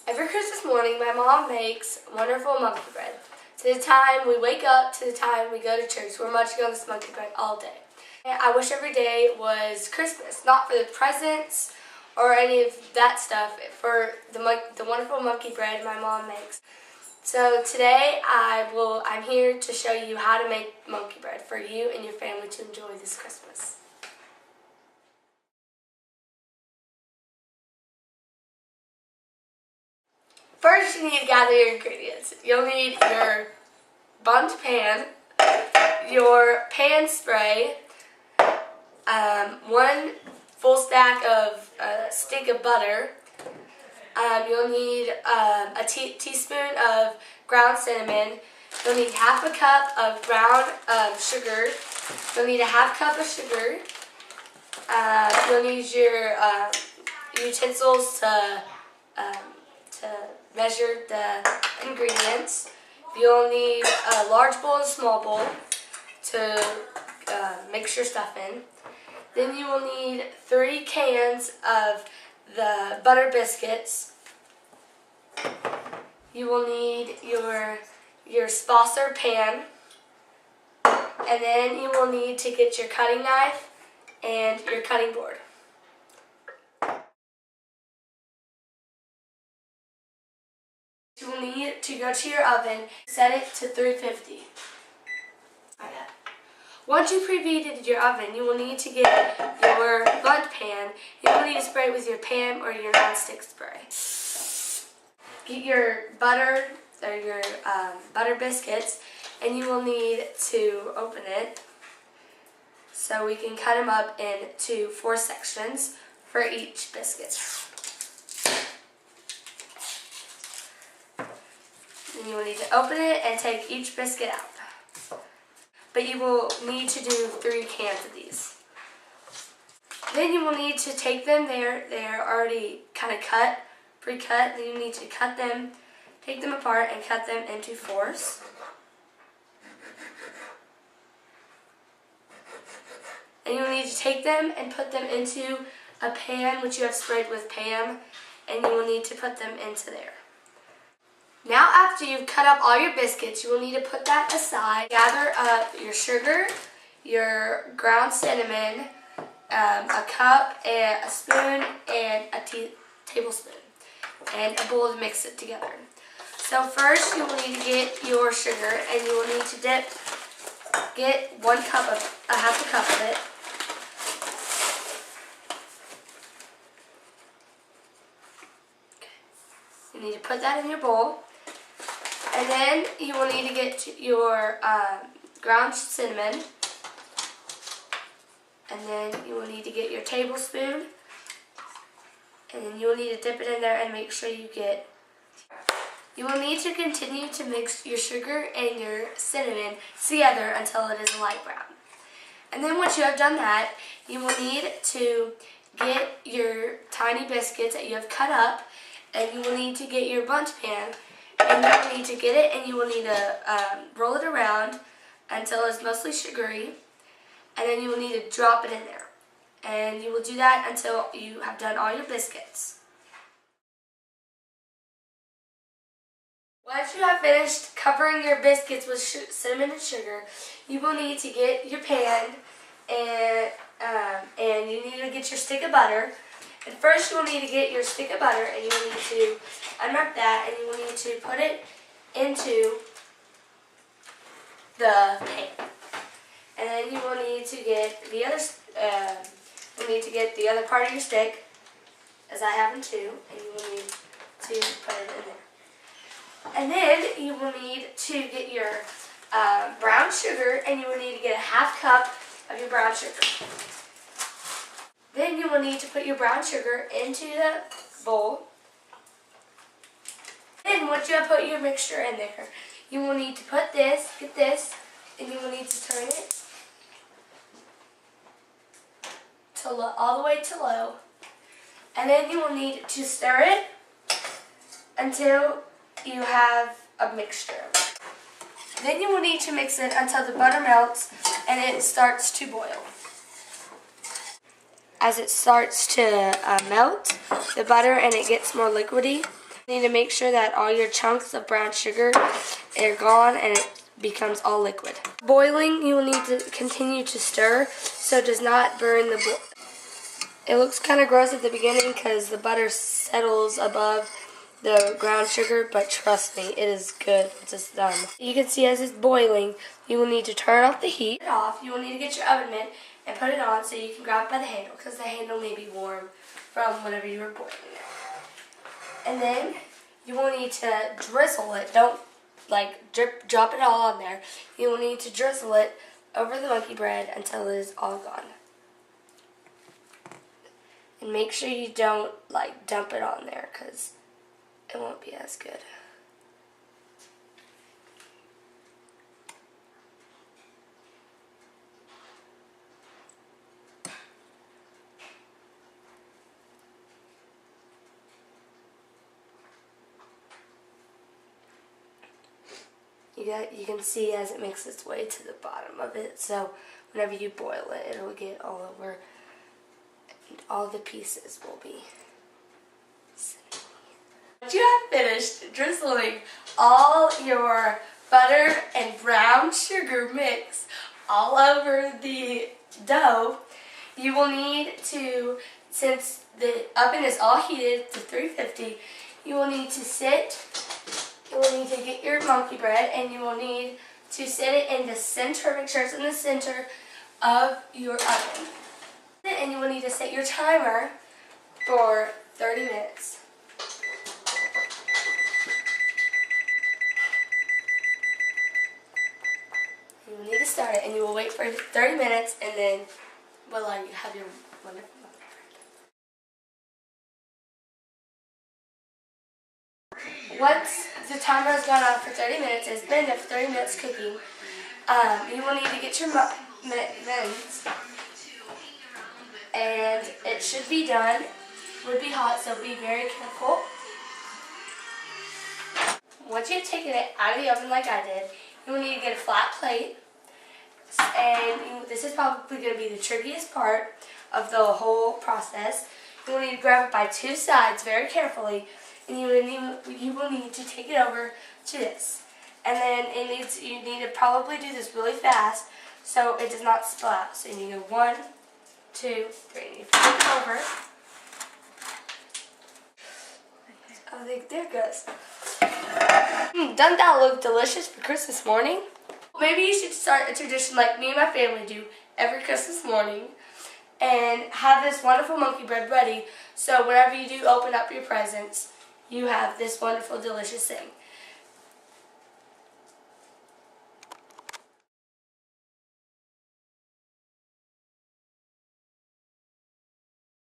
Every Christmas morning, my mom makes wonderful monkey bread. To the time we wake up, to the time we go to church, we're munching on this monkey bread all day. And I wish every day was Christmas, not for the presents or any of that stuff, for the wonderful monkey bread my mom makes. So today I'm here to show you how to make monkey bread for you and your family to enjoy this Christmas. First, you need to gather your ingredients. You'll need your bundt pan, your pan spray, one full stack of stick of butter. You'll need a teaspoon of ground cinnamon. You'll need half a cup of brown sugar. You'll need a half cup of sugar. You'll need your utensils to measure the ingredients. You'll need a large bowl and a small bowl to mix your stuff in. Then you will need 3 cans of the butter biscuits. You will need your saucer pan, and then you will need to get your cutting knife and your cutting board. You will need to go to your oven, set it to 350. Once you preheated your oven, you will need to get your bundt pan. You will need to spray it with your pan or your non-stick spray. Get your butter or your butter biscuits, and you will need to open it so we can cut them up into 4 sections for each biscuit. Then you will need to open it and take each biscuit out. But you will need to do 3 cans of these. Then you will need to take them, they're already kind of cut, pre-cut. Then you need to cut them, take them apart and cut them into 4s. And you will need to take them and put them into a pan which you have sprayed with Pam, and you will need to put them into there. Now after you've cut up all your biscuits, you will need to put that aside. Gather up your sugar, your ground cinnamon, a cup, and a spoon, and a tablespoon, and a bowl to mix it together. So first you will need to get your sugar, and you will need to get a half a cup of it. You need to put that in your bowl. And then you will need to get your ground cinnamon, and then you will need to get your tablespoon, and then you will need to dip it in there and make sure you will need to continue to mix your sugar and your cinnamon together until it is a light brown. And then once you have done that, you will need to get your tiny biscuits that you have cut up, and you will need to get your bundt pan. And you will need to get it, and you will need to roll it around until it's mostly sugary, and then you will need to drop it in there. And you will do that until you have done all your biscuits. Once you have finished covering your biscuits with cinnamon and sugar, you will need to get your pan, and you need to get your stick of butter. And first you will need to get your stick of butter, and you will need to unwrap that, and you will need to put it into the pan. And then you will need to get the other part of your stick, as I have them too, and you will need to put it in there. And then you will need to get your brown sugar, and you will need to get a half cup of your brown sugar. Then you will need to put your brown sugar into the bowl. Then once you have put your mixture in there, you will need to get this, and you will need to turn it to all the way to low. And then you will need to stir it until you have a mixture. Then you will need to mix it until the butter melts and it starts to boil. As it starts to melt, the butter, and it gets more liquidy, You need to make sure that all your chunks of brown sugar are gone and it becomes all liquid. Boiling, you will need to continue to stir so it does not burn the bowl. It looks kind of gross at the beginning because the butter settles above the ground sugar, but trust me, it is good once it's done. You can see as it's boiling, you will need to turn off the heat. You will need to get your oven mitt and put it on so you can grab it by the handle because the handle may be warm from whenever you were boiling it. And then you will need to drizzle it. Don't drop it all on there. You will need to drizzle it over the monkey bread until it is all gone. And make sure you don't dump it on there because it won't be as good. You can see as it makes its way to the bottom of it, so whenever you boil it, it'll get all over and all the pieces will be cinnamony. Once you have finished drizzling all your butter and brown sugar mix all over the dough, you will need to, since the oven is all heated to 350, you will need to get your monkey bread and you will need to set it in the center, make sure it's in the center of your oven. And you will need to set your timer for 30 minutes. You will need to start it and you will wait for 30 minutes and then voila, you have your wonderful monkey bread. Once the timer has gone on for 30 minutes, it's been there for 30 minutes cooking, you will need to get your mince, and it should be done. It would be hot, so be very careful. Once you've taken it out of the oven like I did, you will need to get a flat plate, and this is probably going to be the trickiest part of the whole process. You will need to grab it by two sides very carefully, and you will need to take it over to this. And then you need to probably do this really fast so it does not spill out. So you need to go 1, 2, 3. And you flip it over. Oh, there it goes. Doesn't that look delicious for Christmas morning? Maybe you should start a tradition like me and my family do every Christmas morning and have this wonderful monkey bread ready so whenever you do open up your presents, you have this wonderful, delicious thing.